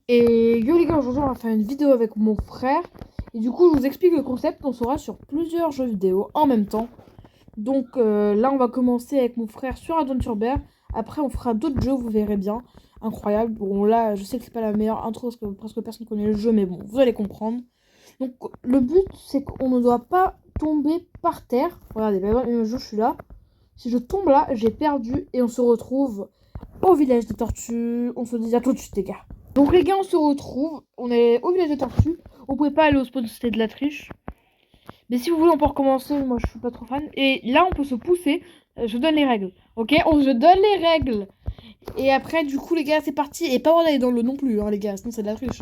Et yo les gars, aujourd'hui on va faire une vidéo avec mon frère. Et du coup je vous explique le concept, on sera sur plusieurs jeux vidéo en même temps. Donc là on va commencer avec mon frère sur Adventure Bear. Après on fera d'autres jeux, vous verrez bien. Incroyable. Bon là je sais que c'est pas la meilleure intro parce que presque personne connaît le jeu, mais bon vous allez comprendre. Donc le but c'est qu'on ne doit pas tomber par terre. Regardez, même je suis là. Si je tombe là, j'ai perdu et on se retrouve au village des tortues. On se dit à tout de suite les gars. Donc les gars, on se retrouve, on est au village des tortues. On pouvait pas aller au spawn, c'était de la triche. Mais si vous voulez, on peut recommencer. Moi, je suis pas trop fan. Et là, on peut se pousser. Je donne les règles. Ok, je donne les règles. Et après, du coup, les gars, c'est parti. Et pas avoir d'aller dans l'eau non plus, hein, les gars. Sinon, c'est de la triche.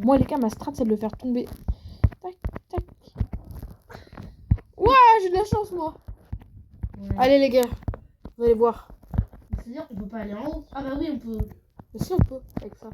Moi, les gars, ma strat, c'est de le faire tomber. Tac, tac. Ouah, j'ai de la chance, moi. Ouais. Allez, les gars, vous allez voir. C'est-à-dire qu'on peut pas aller en haut. Ah bah oui, on peut. Mais si, on peut, avec ça.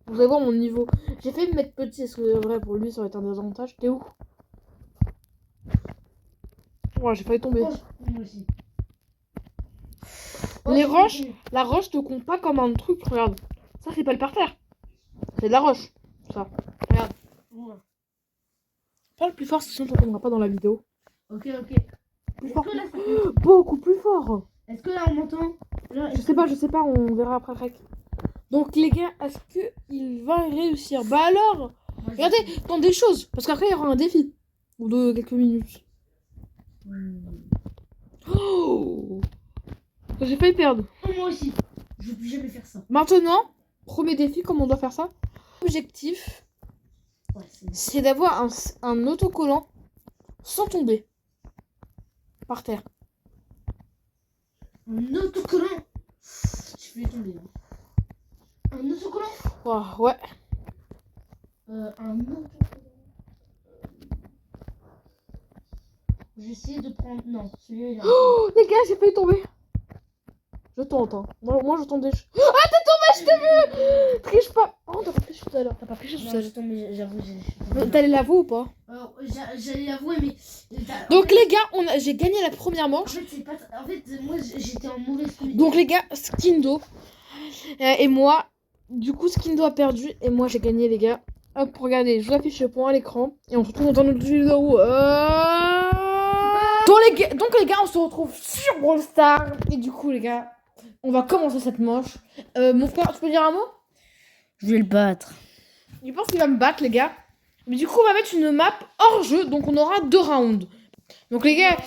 Vous allez voir mon niveau. J'ai fait me mettre petit, est-ce que vrai pour lui ça aurait été un désavantage? T'es où? Ouais, j'ai failli tomber. Oh, moi aussi. Les Oh, roches, la roche te compte pas comme un truc, regarde. Ça c'est pas le parterre. C'est de la roche. Ça. Regarde. Ouais. Parle plus fort, sinon t'entendras pas dans la vidéo. Ok. Plus Est-ce fort. que là, ça... Beaucoup plus fort. Est-ce que là on m'entend? Là, Je sais pas, on verra après le rec. Donc les gars, est-ce que il va réussir? Bah alors, Moi, regardez, dans des choses. Parce qu'après il y aura un défi. Ou de quelques minutes. Oh, j'ai failli perdre. Oh, moi aussi. Je veux plus jamais faire ça. Maintenant, premier défi, comment on doit faire ça? L'objectif, Ouais, c'est... c'est d'avoir un autocollant sans tomber par terre. Un autocollant. Je vais tomber. Hein. Un autocollant. Oh, ouais. Un autocollant. Je vais essayer de prendre... Non, celui-là il est... Oh, les gars, j'ai failli tomber. Je tente, hein. Moi, je tente des choses. Ah, t'es tombé, je t'ai vu. Triche pas. Oh, t'as pas triché tout à l'heure. T'as pas triché tout Non, à je l'heure. suis tombée, j'avoue, j'ai... T'allais l'avouer ou pas? J'allais l'avouer, mais... Donc, les gars, j'ai gagné la première En manche. fait, c'est pas... En fait, moi, j'étais en mauvaise condition. Donc, les gars, Skindo et moi, du coup, Skindo a perdu et moi, j'ai gagné, les gars. Hop, regardez, je vous affiche le point à l'écran et on se retrouve dans notre vidéo. Donc les gars, on se retrouve sur Brawl Stars. Et du coup, les gars, on va commencer cette manche. Mon frère, tu peux dire un mot? Je vais le battre. Je pense qu'il va me battre, les gars. Mais du coup, on va mettre une map hors jeu. Donc, on aura 2 rounds. Donc, les gars,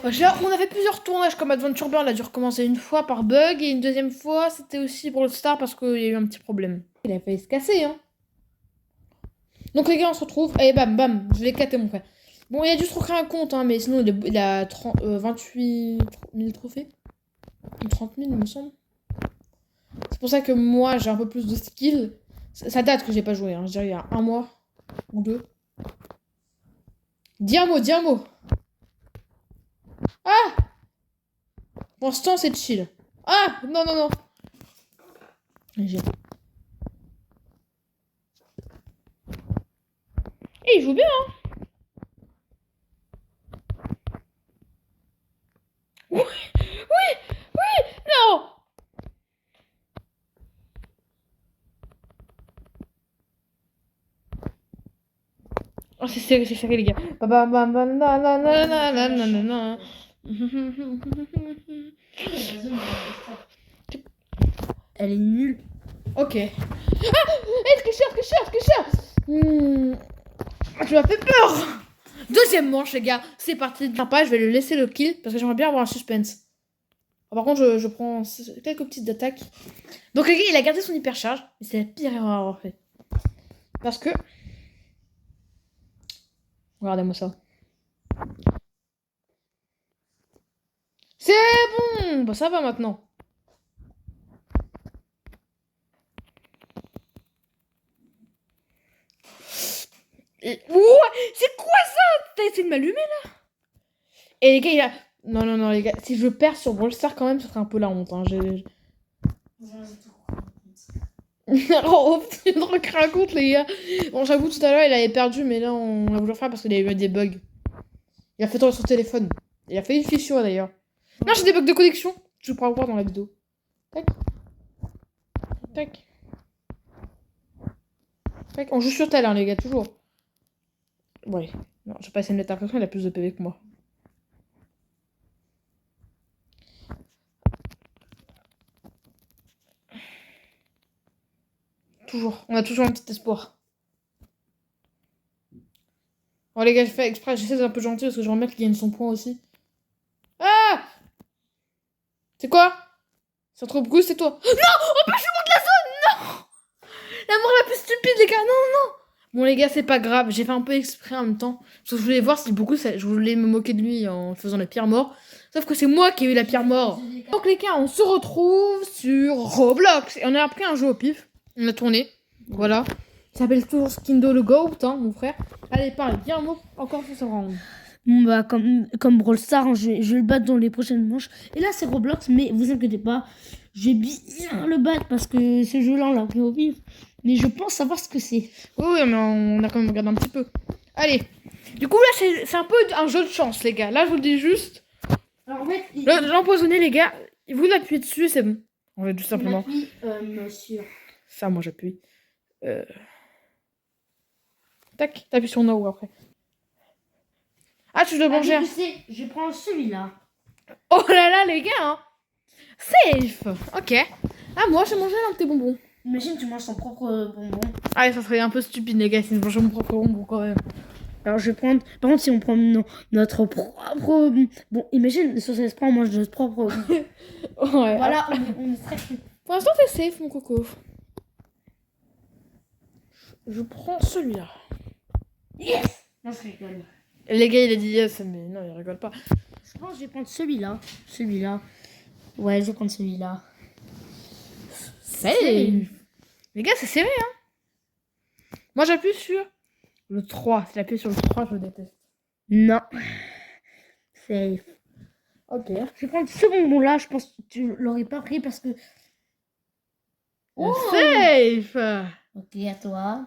on a fait plusieurs tournages comme Adventure Bear. On a dû recommencer une fois par bug. Et une deuxième fois, c'était aussi Brawl Stars parce qu'il y a eu un petit problème. Il a failli se casser, hein. Donc, les gars, on se retrouve. Et bam, bam. Je vais éclater mon frère. Bon, il a dû se recréer un compte, hein, mais sinon, il a 28 000 trophées. Ou 30 000, il me semble. C'est pour ça que moi, j'ai un peu plus de skill. Ça date que j'ai pas joué, hein. Je dirais il y a un mois ou 2. Dis un mot. Ah! Pour l'instant, c'est chill. Ah! Non. Et il joue bien, hein? Oui! Non! Oh, c'est serré, les gars. Elle est nulle. Ok. Ah! Tricheur! Tu m'as fait peur! Deuxième manche, les gars. C'est parti. Sympa, je vais le laisser le kill parce que j'aimerais bien avoir un suspense. Par contre, je prends quelques petites attaques. Donc, les gars, il a gardé son hypercharge. Mais c'est la pire erreur à avoir fait. Parce que... Regardez-moi ça. C'est bon! Bah, ça va maintenant. Ouah! C'est quoi ça? T'as essayé de m'allumer, là? Et les gars, il a... Non, les gars. Si je perds sur Brawl Stars, quand même, ce serait un peu la honte. Hein. Oh, tu viens de recréer un compte, les gars. Bon, j'avoue, tout à l'heure, il avait perdu, mais là, on a voulu refaire parce qu'il avait eu des bugs. Il a fait tomber son téléphone. Il a fait une fissure, d'ailleurs. Non, j'ai des bugs de connexion. Je pourrais voir dans la vidéo. Tac. Tac. Tac. On joue sur tel, hein, les gars, toujours. Ouais. Non, je vais pas essayer de mettre la pression, il a plus de PV que moi. Toujours. On a toujours un petit espoir. Bon, les gars, je fais exprès, j'essaie d'être un peu gentil parce que je remarque qu'il gagne son point aussi. Ah! C'est quoi? C'est trop brusque, c'est toi. Non! Empêchez-moi de la zone! Non! La mort la plus stupide, les gars, non! Bon, les gars, c'est pas grave, j'ai fait un peu exprès en même temps. Parce que je voulais voir si beaucoup, je voulais me moquer de lui en faisant la pire mort. Sauf que c'est moi qui ai eu la pire mort. Donc, les gars, on se retrouve sur Roblox. Et on a appris un jeu au pif. On a tourné. Voilà. Il s'appelle toujours Skindo le Goat, hein, mon frère. Allez, parle, dis un mot encore sur ce round. Bon, bah, comme Brawl Stars, hein, je vais le battre dans les prochaines manches. Et là, c'est Roblox, mais vous inquiétez pas, je vais bien le battre parce que ce jeu-là, on l'a pris au vif. Mais je pense savoir ce que c'est. Oui, mais on a quand même regardé un petit peu. Allez. Du coup, là, c'est un peu un jeu de chance, les gars. Là, je vous le dis juste. Alors, en fait, L'empoisonné, les gars, vous appuyez dessus, c'est bon. On va tout simplement. Monsieur. Ça, moi, j'appuie. Tac, t'appuies sur No après. Ah, tu dois manger. Je prends celui-là. Oh là là, les gars, hein. Safe. Ok. Ah, moi, j'ai mangé un de tes bonbons. Imagine, tu manges ton propre bonbon. Ah, ça serait un peu stupide, les gars, si je mangeais mon propre bonbon quand même. Alors, je vais prendre. Par contre, si on prend notre propre. Bon, imagine, sur cette on mange notre propre. Ouais. Voilà, on est très. Pour l'instant, t'es safe, mon coco. Je prends celui-là. Yes! Non, je rigole. Les gars, il a dit yes, mais non, il rigole pas. Je pense que je vais prendre celui-là. Celui-là. Ouais, je vais prendre celui-là. Safe. Les gars, c'est serré, hein. Moi, j'appuie sur le 3. Si j'appuie sur le 3, je le déteste. Non. Safe. Ok. Je vais prendre ce bonbon-là. Je pense que tu l'aurais pas pris parce que. Oh. Safe. Ok, à toi.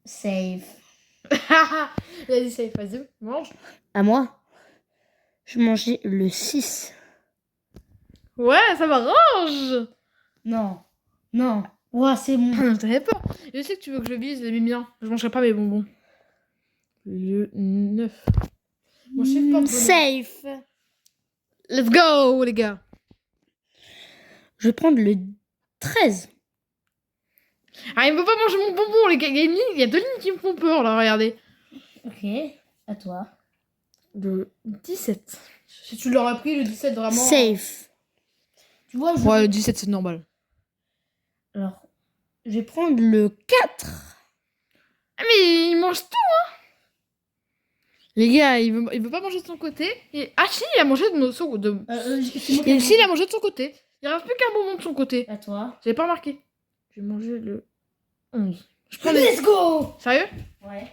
Safe. Il a dit safe, vas-y, mange. À moi. Je mangeais le 6. Ouais, ça m'arrange. Non. Non. Ouais, c'est bon. T'avais peur. Je sais que tu veux que je vise les miens. Je mangerai pas mes bonbons. Le 9. Moi, je sais pas de bonbons. Safe. Let's go, les gars. Je vais prendre le 13. Ah, il me veut pas manger mon bonbon, les gars. Il y a 2 lignes qui me font peur, là, regardez. Ok, à toi. Le 17. Si tu l'aurais pris, le 17, vraiment. Safe. Tu vois, Ouais, le 17, c'est normal. Alors, je vais prendre le 4. Ah, mais il mange tout, hein. Les gars, il veut pas manger de son côté. Ah, si, il a mangé de son côté. Si, il a mangé de son côté. Il reste plus qu'un bonbon de son côté. À toi. J'avais pas remarqué. J'ai mangé le 11. Je prends Let's go. Sérieux? Ouais.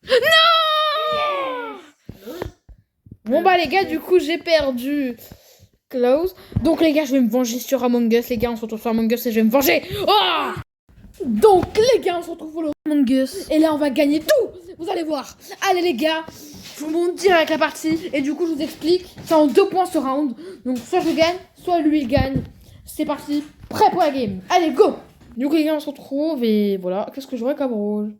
Non. Bon bah les gars, du coup j'ai perdu. Close. Donc les gars, je vais me venger sur Among Us. Les gars, on se retrouve sur Among Us et je vais me venger. Oh. Donc les gars, on se retrouve pour le Among Us. Et là, on va gagner tout. Vous allez voir. Allez les gars, je vous montre direct la partie. Et du coup, je vous explique. C'est en 2 points ce round. Donc soit je gagne, soit lui il gagne. C'est parti. Prêt pour la game. Allez, go. Du coup les gars, on se retrouve. Et voilà. Qu'est-ce que j'aurais comme rôle?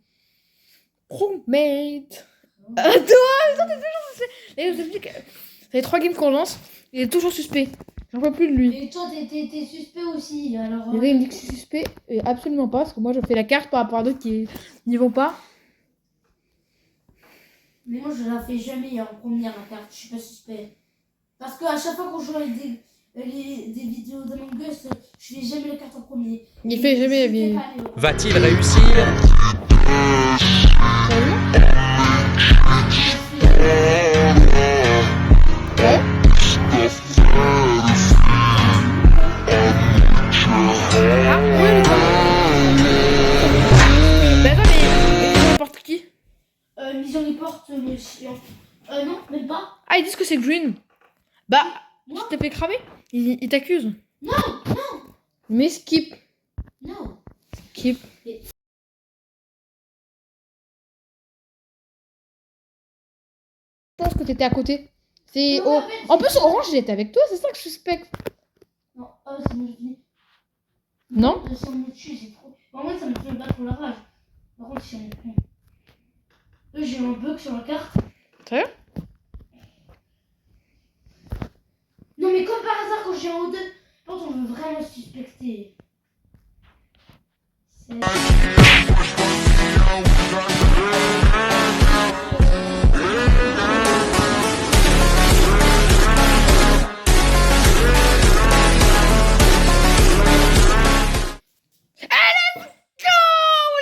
Promate. Toi, t'es toujours suspect. Et je vous explique. Ça fait 3 games qu'on lance. Il est toujours suspect. J'en vois plus de lui. Et toi, t'es suspect aussi. Alors. Il me dit que je suis suspect. Et absolument pas. Parce que moi, je fais la carte par rapport à d'autres qui n'y vont pas. Mais moi, je la fais jamais en première, la carte. Je suis pas suspect. Parce qu'à chaque fois qu'on joue avec des vidéos d'Among Us, je fais jamais la carte en premier. Il fait jamais. Mais... Va-t-il réussir? N'importe qui. Mission report, le chien. Non, même pas. Ah, ils disent que c'est Green. Bah, Moi tu t'es fait cramer. Il t'accuse. Non, non, Mais skip. non. Skip. Je pense que t'étais à côté. C'est Non, oh. mais en fait, En plus, Orange, il était avec toi, c'est ça que je suspecte. Non, c'est bon, je dis. Non? Si on me tue, c'est trop. En vrai, ça me fait battre pour la rage. Par contre, si on me prend. Là, j'ai un bug sur la carte. Sérieux? Non, mais comme par hasard, quand j'ai un O2, quand on veut vraiment suspecter. C'est.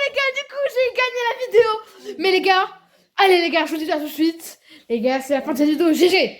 Les gars, du coup, j'ai gagné la vidéo. Mais les gars, allez les gars, je vous dis ça tout de suite. Les gars, c'est la fin de cette vidéo. GG.